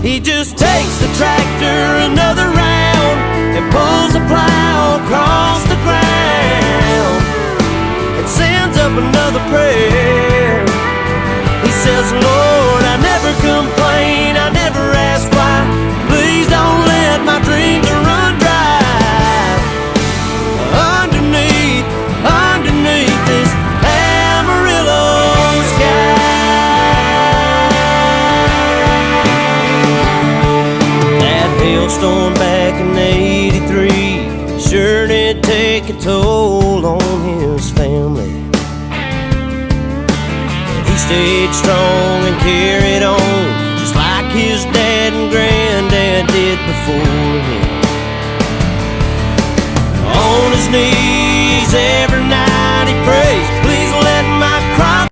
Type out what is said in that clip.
He just takes the tractor another round and pulls the plow across the ground and sends up another prayer. He says, Lord, I never complain, I never ask why. Please don't let my dreams run dry. Underneath this Amarillo sky. That hailstorm back in '83 sure did take a toll on his family. He stayed strong and carried on, just like his dad and granddad did before him. On his knees